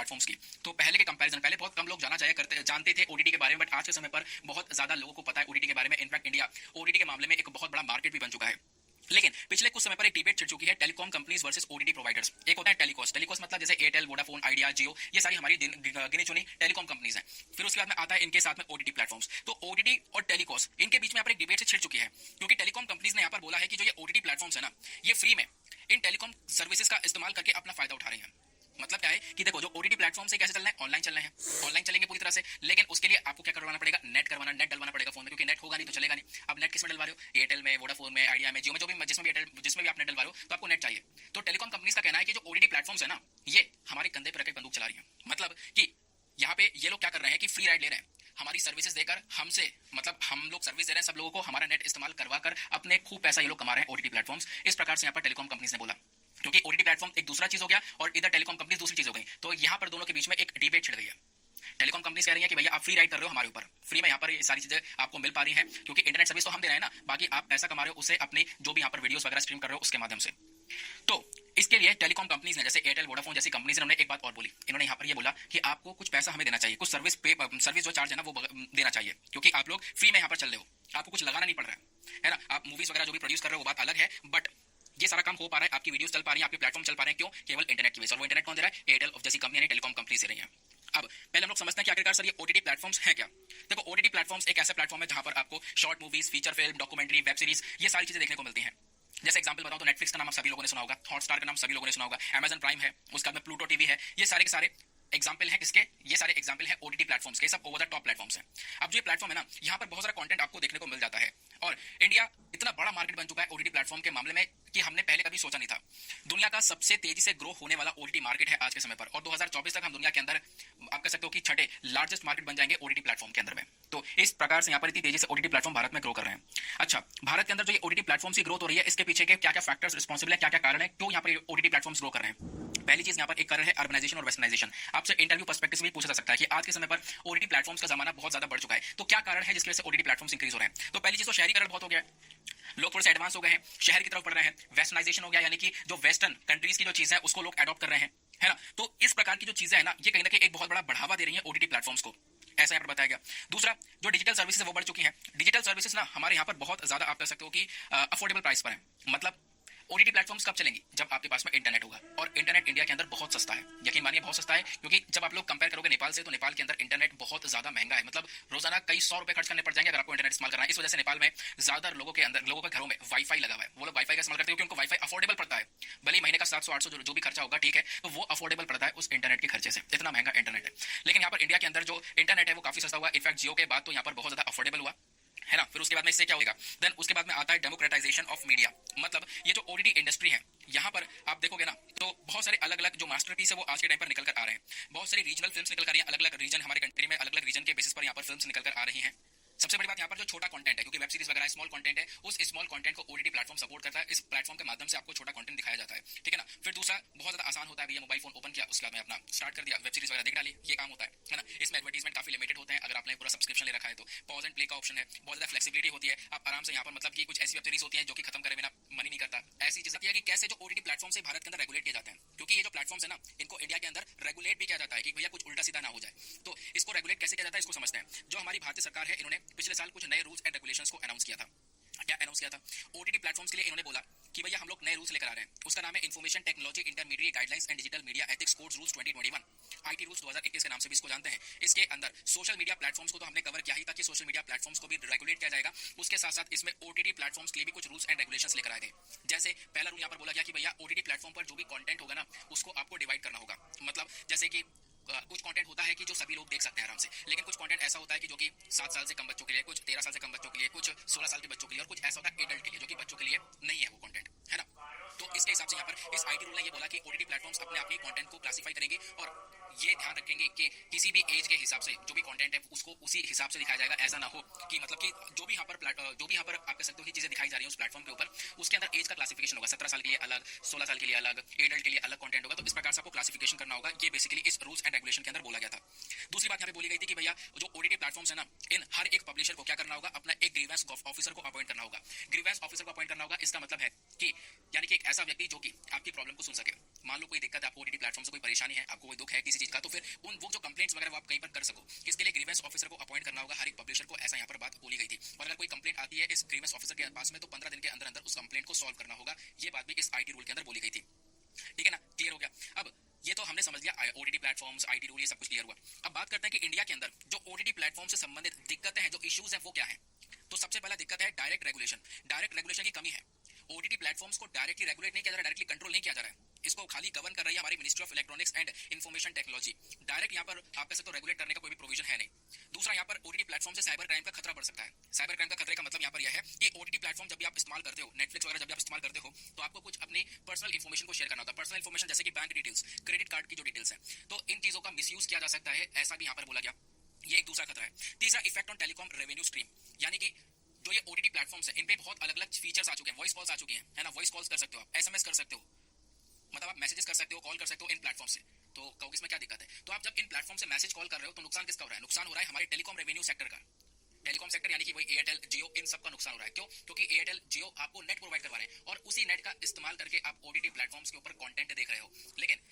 Platforms की। तो पहले के कंपैरिजन, पहले बहुत कम लोग जानते थे ओटीटी के बारे में, बट आज के समय पर बहुत ज्यादा लोगों को पता है ओटीटी के बारे में। इनफैक्ट इंडिया ओटीटी के मामले में एक बहुत बड़ा मार्केट भी बन चुका है। लेकिन पिछले कुछ समय पर एक डिबेट छिड़ चुकी है telecom companies versus OTT providers. एक होता है टेलीकॉस्ट, टेलीकॉस्ट मतलब जैसे एयरटेल, वोडाफोन, आइडिया, जियो, ये सारी हमारी गिनी चुनी टेलीकॉम कंपनीज हैं। फिर उसके बाद में आता है इनके साथ में ओटीटी प्लेटफॉर्म्स। तो ओटीटी और टेलीकॉस्ट, इनके बीच में यहाँ पर एक डिबेट से छिड़ चुकी है, क्योंकि टेलीकॉम कंपनीज ने यहाँ पर बोला है कि जो ये ओटीटी प्लेटफॉर्म्स है ना, ये फ्री में इन टेलीकॉम सर्विसेज का इस्तेमाल करके अपना फायदा उठा रहे हैं। मतलब क्या है कि देखो, जो ओटीटी प्लेटफॉर्म से कैसे चलना है, ऑनलाइन चलना है, ऑनलाइन चलेंगे पूरी तरह से। लेकिन उसके लिए आपको क्या करवाना पड़ेगा, नेट डलवाना पड़ेगा फोन में, क्योंकि नेट होगा नहीं तो चलेगा नहीं। अब नेट किस में डलवा रहे हो, एयरटेल में, वोडाफोन में, आइडिया में, जियो में, जो भी जिसमें भी आप नेट डलवा रहे हो, तो आपको नेट चाहिए। तो टेलीकॉम कंपनीज का कहना है कि जो ओटीटी प्लेटफॉर्म्स है ना, ये हमारे कंधे पर रख के बंदूक चला रही है। मतलब कि यहाँ पे ये लोग क्या कर रहे हैं कि फ्री राइड ले रहे हैं हमारी सर्विसेज देकर हमसे, मतलब हम लोग सर्विस दे रहे हैं सब लोगों को, हमारा नेट इस्तेमाल करवा कर अपने खूब पैसा ये लोग कमा रहे हैं ओटीटी प्लेटफॉर्म्स। इस प्रकार से यहाँ पर टेलीकॉम कंपनीज ने बोला, क्योंकि ओटीटी प्लेटफॉर्म एक दूसरा चीज हो गया और इधर टेलीकॉम कंपनीज दूसरी चीज हो गई। तो यहाँ पर दोनों के बीच में एक डिबेट छिड़ गई है। टेलीकॉम कंपनीज कह रही है कि भैया आप फ्री राइड कर रहे हो हमारे ऊपर, फ्री में यहाँ पर ये सारी चीजें आपको मिल पा रही हैं, क्योंकि इंटरनेट सर्विस तो हम दे रहे हैं ना, बाकी आप पैसा कमा रहे हो उससे, अपनी जो भी यहाँ पर वीडियोस वगैरह स्ट्रीम कर रहे हो उसके माध्यम से। तो इसके लिए टेलीकॉम कंपनीज ने, जैसे एयरटेल, वोडाफोन जैसी कंपनीज ने, उन्होंने एक बात और बोली। इन्होंने यहाँ पर ये बोला कि आपको कुछ पैसा हमें देना चाहिए, कुछ सर्विस जो चार्ज है ना वो देना चाहिए, क्योंकि आप लोग फ्री में यहाँ पर चल रहे हो, आपको कुछ लगाना नहीं पड़ रहा है ना। आप मूवीज वगैरह जो भी प्रोड्यूस कर रहे हो वो बात अलग है, बट ये सारा काम हो पा रहा है, आपकी वीडियोस चल पा रही हैं, आपके प्लेटफॉर्म चल पा रहे हैं, क्यों? केवल इंटरनेट की वजह से। और वो इंटरनेट कौन दे रहा है? एयरटेल ऑफ जैसी कंपनी, टेलीकॉम कंपनी से रही है। अब पहले हम लोग समझते हैं कि आखिरकार सर ये ओटीटी प्लेटफॉर्म्स हैं क्या। देखो, ओटीटी प्लेटफॉर्म्स एक ऐसा प्लेटफॉर्म है जहां पर आपको short movies, feature film, documentary, web series, ये सारी चीजें देखने को मिलती हैं। जैसे एग्जांपल बताऊं तो नेटफ्लिक्स का नाम आप सभी लोगों ने सुना होगा, हॉटस्टार का नाम सभी लोगों ने सुना होगा, अमेजन प्राइम है, उसके बाद में प्लूटो टीवी है। ये सारे के सारे एग्जाम्पल है किसके? ये सारे एग्जाम्पल है ओटीटी प्लेटफॉर्म्स के, सब ओवर द टॉप प्लेटफॉर्म्स हैं। अब जो ये प्लेटफॉर्म है ना, यहाँ पर बहुत सारा कंटेंट आपको देखने को मिल जाता है, और इंडिया इतना बड़ा मार्केट बन चुका है ओटीटी प्लेटफॉर्म के मामले में कि हमने पहले कभी सोचा नहीं था। दुनिया का सबसे तेजी से ग्रो होने वाला ओटीटी मार्केट है आज के समय पर, और 2024 तक हम दुनिया के अंदर आप कह सकते हो कि छठे लार्जेस्ट मार्केट बन जाएंगे ओटीटी प्लेटफॉर्म के अंदर में। तो इस प्रकार से यहाँ पर इतनी तेजी से ओटीटी प्लेटफॉर्म भारत में ग्रो कर रहे हैं। अच्छा, भारत के अंदर जो ये ओटीटी प्लेटफॉर्म की ग्रोथ हो रही है, इसके पीछे के क्या क्या फैक्टर्स रिस्पॉन्सिबल है, क्या क्या कारण है, क्यों यहाँ पर ओटीटी प्लेटफॉर्म्स ग्रो कर रहे हैं? पहली चीज यहाँ पर एक कारण है अर्बनाइजेशन और वेस्टर्नाइजेशन। आपसे इंटरव्यू पर्सपेक्टिव से भी पूछा जा सकता है कि आज के समय पर ओटीटी प्लेटफॉर्म्स का जमाना बहुत ज्यादा बढ़ चुका है, तो क्या कारण है जिसकी वजह से ओटीटी प्लेटफॉर्म्स इंक्रीज हो रहे हैं? तो पहली चीज तो शहरीकरण बहुत हो गया है, लोग थोड़े से एडवांस हो गए हैं, शहर की तरफ बढ़ रहे हैं। वेस्टर्नाइजेशन हो गया, यानी कि जो वेस्टर्न कंट्रीज की जो चीज है उसको लोग अडॉप्ट कर रहे हैं, है ना। तो इस प्रकार की जो चीजें है ना, ये कहीं ना कहीं एक बहुत बड़ा बढ़ावा दे रही है ओटीटी प्लेटफॉर्म्स को, ऐसा यहाँ पर बताया गया। दूसरा, जो डिजिटल सर्विसेज है वो बढ़ चुकी हैं। डिजिटल सर्विसेज ना हमारे यहाँ पर बहुत ज्यादा आप कह सकते हो कि अफोर्डेबल प्राइस पर है। मतलब ओटीटी प्लेटफॉर्म्स कब चलेंगी? जब आपके पास में इंटरनेट होगा, और इंटरनेट इंडिया के अंदर बहुत सस्ता है, यकीन मानिए बहुत सस्ता है, क्योंकि जब आप लोग कंपेयर करोगे नेपाल से, तो नेपाल के अंदर इंटरनेट बहुत ज्यादा महंगा है। मतलब रोजाना कई 100 रुपए खर्च करने पड़ जाएंगे अगर आपको इंटरनेट इस्तेमाल करना है। इस वजह से नेपाल में ज्यादातर लोगों के घरों में वाईफाई लगा हुआ है। वो लोग वाईफाई का इस्तेमाल करते हैं क्योंकि उनको वाईफाई अफोर्डेबल पड़ता है, भले महीने का 700-800 जो भी खर्चा होगा, ठीक है, तो वो अफोर्डेबल पड़ता है उस इंटरनेट के खर्चे से, इतना महंगा इंटरनेट है। लेकिन यहाँ पर इंडिया के अंदर जो इंटरनेट है वो काफी सस्ता हुआ, इनफैक्ट जियो के बाद तो यहाँ पर बहुत ज्यादा अफोर्डेबल हुआ, है ना। फिर उसके बाद में इससे क्या होगा? देन उसके बाद में आता है डेमोक्रेटाइजेशन ऑफ मीडिया। मतलब ये जो ओटीटी इंडस्ट्री है, यहाँ पर आप देखोगे ना, तो बहुत सारे अलग अलग जो मास्टरपीस है वो आज के टाइम पर निकल कर आ रहे हैं। बहुत सारी रीजनल फिल्म्स निकल कर आ रही हैं, अलग अलग रीजन हमारे कंट्री में, अलग अलग रीजन के बेसिस पर यहाँ पर फिल्म्स निकल कर आ रही हैं। सबसे बड़ी बात यहाँ पर जो छोटा कंटेंट है, क्योंकि वेब सीरीज वगैरह स्मॉल कंटेंट है, उस स्मॉल कंटेंट को ओटीटी प्लेटफॉर्म सपोर्ट करता है। इस प्लेटफॉर्म के माध्यम से आपको छोटा कंटेंट दिखाया जाता है, ठीक है ना। फिर दूसरा, बहुत ज्यादा आसान होता है, भैया मोबाइल फोन ओपन किया, उसके बाद में अपना स्टार्ट कर दिया, वेब सीरीज वगैरह देख डाली, ये काम होता है ना। इसमें एडवर्टाइजमेंट काफी लिमिटेड होते हैं, अगर आपने पूरा सब्सक्रिप्शन ले रखा है तो। पॉज एंड प्ले का ऑप्शन है, बहुत ज्यादा फ्लेक्सिबिलिटी होती है, आप आराम से यहाँ पर मतलब कि कुछ ऐसी वेब सीरीज होती है जो कि खत्म करे बिना मन ही नहीं करता। ऐसी चीजें कि कैसे जो ओटीटी प्लेटफॉर्म से भारत के अंदर रेगुलेट किए जाते हैं, क्योंकि ये जो प्लेटफॉर्म्स है ना, इनको इंडिया के अंदर रेगुलेट भी किया जाता है कि भैया कुछ उल्टा सीधा ना हो जाए। तो इसको रेगुलेट कैसे किया जाता है, इसको समझते हैं। जो हमारी भारतीय सरकार है, इन्होंने पिछले साल कुछ नए रूल्स एंड रेगुलेशंस को अनाउंस किया था। क्या अनाउंस किया था? ओटीटी प्लेटफॉर्म्स के लिए इन्होंने बोला कि भैया हम लोग नए रूल्स लेकर आ रहे हैं, उसका नाम है information technology intermediate guidelines and digital media ethics codes rules 2021, IT rules 2021 के नाम से भी इसको जानते हैं। इसके अंदर सोशल मीडिया प्लेटफॉर्म्स को तो हमने कवर किया ही था कि सोशल मीडिया प्लेटफॉर्म्स को भी रेगुलेट किया जाएगा, उसके साथ साथ इसमें ओटीटी प्लेटफॉर्म्स के लिए भी कुछ रूल्स एंड रेगुलेशंस लेकर आए थे। जैसे पहला रूल यहाँ पर बोला गया कि भैया ओटीटी प्लेटफॉर्म पर जो भी कंटेंट होगा ना, उसको आपको डिवाइड करना होगा। मतलब जैसे कि कुछ कंटेंट होता है कि जो सभी लोग देख सकते हैं आराम से, लेकिन कुछ कंटेंट ऐसा होता है कि जो कि 7 साल से कम बच्चों के लिए, कुछ 13 साल से कम बच्चों के लिए, कुछ 16 साल के बच्चों के लिए, और कुछ ऐसा होता है एडल्ट के लिए जो कि बच्चों के लिए नहीं है वो कंटेंट, है ना। तो इसके हिसाब से यहाँ पर इस आईटी रूल ने ये बोला कि ओटीटी प्लेटफॉर्म्स अपने आप ही कंटेंट को क्लासिफाई करेंगे, और ये ध्यान रखेंगे कि किसी भी एज के हिसाब से जो भी कंटेंट है उसको उसी हिसाब से दिखाया जाएगा। ऐसा ना हो कि मतलब कि जो भी यहाँ पर आप कह सकते हो कि चीजें दिखाई जा रही है उस प्लेटफॉर्म के ऊपर, उसके अंदर एज का क्लासिफिकेशन होगा। 17 साल के लिए अलग, 16 साल के लिए अलग, एडल्ट के लिए अलग कंटेंट होगा। तो इस प्रकार से आपको क्लासिफिकेशन करना होगा। ये बेसिकली इस रूल्स एंड रेगुलेशन के अंदर बोला गया था। दूसरी बात यहाँ पे बोली गई थी कि भैया जो ओटीटी प्लेटफॉर्म्स है ना, इन हर एक पब्लिशर को क्या करना होगा, अपना एक ग्रीवेंस ऑफिसर को अपॉइंट करना होगा। ग्रीवेंस ऑफिसर को अपॉइंट करना होगा, इसका मतलब है कि यानी कि एक ऐसा व्यक्ति जो कि आपकी प्रॉब्लम को सुन सके। मान लो कोई दिक्कत है आपको ओटीटी प्लेटफॉर्म से, कोई परेशानी है, आपको कोई दुख है किसी चीज का, तो फिर उन वो जो कंप्लेंट्स वगैरह वो आप कहीं पर कर सको, इसके लिए ग्रीवेंस ऑफिसर को अपॉइंट करना होगा हर एक पब्लिशर को, ऐसा यहाँ पर बात बोली गई थी। और अगर कोई कंप्लेंट आती है इस ग्रीवेंस ऑफिसर के पास में तो 15 दिन के अंदर अंदर उस कंप्लेंट को सॉल्व करना होगा। ये बात भी इस आईटी रूल के अंदर बोली गई थी। ठीक है ना, क्लियर हो गया। अब ये तो हमने समझ लिया ओटीटी प्लेटफॉर्म्स, आईटी रूल, ये सब कुछ क्लियर हुआ। अब बात करते हैं कि इंडिया के अंदर जो ओटीटी प्लेटफॉर्म से संबंधित दिक्कतें हैं, जो इश्यूज हैं, वो क्या है। तो सबसे पहला दिक्कत है डायरेक्ट रेगुलेशन। डायरेक्ट रेगुलेशन की कमी है। ओटीटी प्लेटफॉर्म्स को डायरेक्टली रेगुलेट नहीं किया जा रहा है, डायरेक्टली कंट्रोल नहीं किया जा रहा है। इसको खाली गवर्न कर रही है हमारी ministry of electronics and information technology. Direct यहाँ पर आप कह सकते हो रेगुलेट करने का कोई भी प्रोविजन है नहीं। दूसरा, यहाँ पर ओटीटी प्लेटफॉर्म से साइबर क्राइम का खतरा बढ़ सकता है। साइबर क्राइम का खतरे का मतलब यहाँ पर यह है कि ओटीटी प्लेटफॉर्म जब भी आप इस्तेमाल करते हो, नेटफ्लिक्स वगैरह जब भी आप इस्तेमाल करते हो, तो आपको कुछ अपनी पर्सनल इन्फॉर्मेशन को शेयर करना होता है। पर्सनल इन्फॉर्मेशन जैसे कि बैंक डिटेल्स, क्रेडिट कार्ड की जो डिटेल्स है, तो इन चीजों का मिसयूज किया जा सकता है, ऐसा भी यहाँ पर बोला गया। ये एक दूसरा खतरा है। तीसरा, effect on telecom revenue stream, यानी कि जो ये ओटीटी प्लेटफॉर्म्स है इन पे बहुत अलग अलग फीचर्स आ चुके हैं। वॉइस कॉल्स आ चुकी हैं, है ना, वॉइस कॉल्स कर सकते हो आप, एसएमएस कर सकते हो, मतलब आप मैसेजेस कर सकते हो, कॉल कर सकते हो इन प्लेटफॉर्म से। तो कहोगे इसमें क्या दिक्कत है। तो आप जब इन प्लेटफॉर्म से मैसेज कॉल कर रहे हो तो नुकसान किसका हो रहा है। नुकसान हो रहा है हमारे टेलीकॉम रेवेन्यू सेक्टर का। टेलीकॉम सेक्टर यानी कि वही एयरटेल, जियो, इन सब का नुकसान हो रहा है। क्यों? क्योंकि एयरटेल, जियो आपको नेट प्रोवाइड करवा रहे हैं और उसी नेट का इस्तेमाल करके आप ओटीटी प्लेटफॉर्म्स के ऊपर कंटेंट देख रहे हो। लेकिन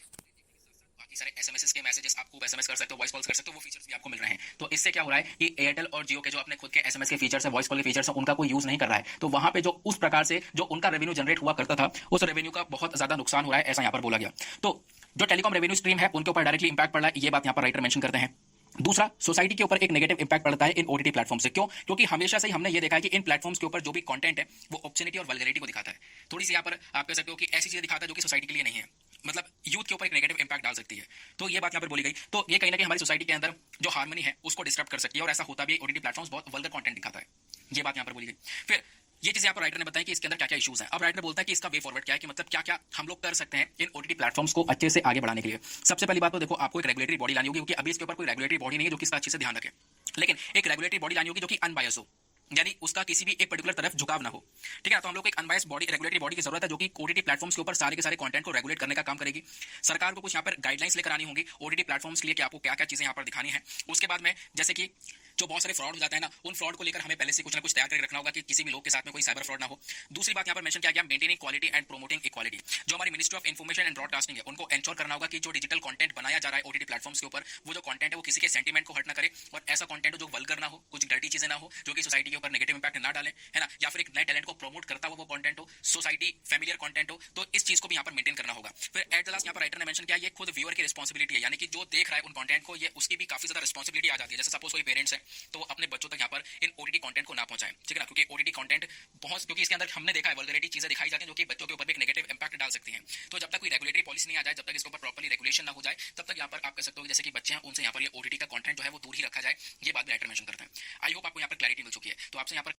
बाकी सारे एसएमएस के मैसेजेस आप खूब एसएमएस कर सकते हो, वॉइस कॉल्स कर सकते हो, वो फीचर्स भी आपको मिल रहे हैं। तो इससे क्या हो रहा है कि एयरटेल और जियो के जो अपने खुद के एसएमएस के फीचर्स है, वॉइस कॉल के फीचर्स है, उनका कोई यूज नहीं कर रहा है। तो वहां पे जो उस प्रकार से जो उनका रेवेन्यू जनरेट हुआ करता था, उस रेवेन्यू का बहुत ज्यादा नुकसान हो रहा है, ऐसा यहाँ पर बोला गया। तो जो टेलीकॉम रेवेन्यू स्ट्रीम है उनके ऊपर डायरेक्टली इंपैक्ट पड़ रहा है, ये बात यहाँ पर राइटर मेंशन करते हैं। दूसरा, सोसाइटी के ऊपर एक नेगेटिव इंपैक्ट पड़ता है इन ओटीटी प्लेटफॉर्म से। क्यों? क्योंकि हमेशा से ही हमने ये देखा है कि इन प्लेटफॉर्म्स के ऊपर जो भी कंटेंट है वो ऑब्ससेनिटी और वल्गैरिटी को दिखाता है। थोड़ी सी यहाँ पर आप कह सकते हो कि ऐसी चीजें दिखाता है जो कि सोसाइटी के लिए नहीं है, मतलब यूथ के ऊपर एक नेगेटिव इंपैक्ट डाल सकती है। तो ये बात यहाँ पर बोली गई। तो ये कहीं ना कहीं हमारी सोसाइटी के अंदर जो हार्मनी है उसको डिस्टर्ब कर सकती है, और ऐसा होता भी ओटीटी प्लेटफॉर्म्स बहुत वल्गर कंटेंट दिखाता है। ये बात यहाँ पर बोली गई। फिर ये चीजें यहाँ पर राइटर ने बताई कि इसके अंदर क्या क्या इश्यूज हैं। अब राइटर बोलता है कि इसका वे फॉरवर्ड क्या है, कि मतलब क्या क्या हम लोग कर सकते हैं इन ओटीटी प्लेटफॉर्म्स को अच्छे से आगे बढ़ाने के लिए। सबसे पहली बात तो देखो, आपको एक रेगुलेटरी बॉडी लानी होगी, क्योंकि अभी इसके ऊपर कोई रेगुलेटरी बॉडी नहीं है जो कि इसका अच्छे से ध्यान रखे। लेकिन एक रेगुलेटरी बॉडी लानी होगी जो कि अनबायस हो, यानी उसका किसी भी एक पर्टिकुलर तरफ झुकाव ना हो। ठीक है ना, तो हम लोग को एक अनबायस बॉडी, रेगुलेटरी बॉडी की जरूरत है जो कि ओटीटी प्लेटफॉर्म्स के ऊपर सारे के सारे कंटेंट को रेगुलेट करने का काम करेगी। सरकार को कुछ यहाँ पर गाइडलाइंस लेकर आनी होंगी ओटीटी प्लेटफॉर्म्स के लिए कि आपको क्या क्या चीजें यहाँ पर दिखानी है। उसके बाद में जैसे कि जो बहुत सारे फ्रॉड हो जाता है ना, उन फ्रॉड को लेकर हमें पहले से कुछ ना कुछ तैयार करके रखना होगा कि किसी भी लोग के साथ में कोई साइबर फ्रॉड ना हो। दूसरी बात यहाँ पर मेंशन किया गया, maintaining quality and promoting equality. जो हमारी ministry of information and broadcasting है उनको एंश्योर करना होगा कि जो डिजिटल कंटेंट बनाया जा रहा है ओटीटी प्लेटफॉर्म्स के ऊपर, वो जो कंटेंट है वो किसी के सेंटीमेंट को हर्ट ना करे, और ऐसा कंटेंट हो जो वल्गर ना हो, कुछ डर्टी चीजें ना हो, जो कि सोसाइटी के ऊपर नेगेटिव इंपैक्ट ना डालें, है ना, या फिर एक नए टैलेंट को प्रमोट करता हुआ वो कंटेंट हो, सोसाइटी फैमिलियर कंटेंट हो। तो इस चीज को भी यहाँ पर मेंटेन करना होगा। फिर एट द लास्ट यहाँ पर राइटर ने मेंशन किया, ये खुद व्यूअर की रिस्पांसिबिलिटी है, यानी कि जो देख रहा है उन कंटेंट को, ये उसकी भी काफी ज्यादा रिस्पांसिबिलिटी आ जाती है। जैसे सपोज कोई पेरेंट्स है तो वो अपने बच्चों तक यहाँ पर इन ओटीटी कंटेंट को ना पहुंचाएं, ठीक है ना, क्योंकि ओटीटी कंटेंट बहुत, क्योंकि इसके अंदर हमने देखा है वल्गैरिटी चीजें दिखाई जाती हैं जो कि बच्चों के ऊपर भी एक नेगेटिव इंपैक्ट डाल सकती हैं। तो जब तक कोई रेगुलेटरी पॉलिसी नहीं आ जाए, जब तक इसके ऊपर प्रॉपर्ली रेगुलेशन ना हो जाए, तब तक यहाँ पर आप कह सकते हो जैसे कि बच्चे हैं उनसे यहाँ पर ये ओटीटी का कंटेंट जो है वो दूर ही रखा जाए। ये बात भी राइटर मेंशन करते हैं। आई होप आपको यहाँ पर क्लैरिटी मिल चुकी है। तो आपसे यहाँ पर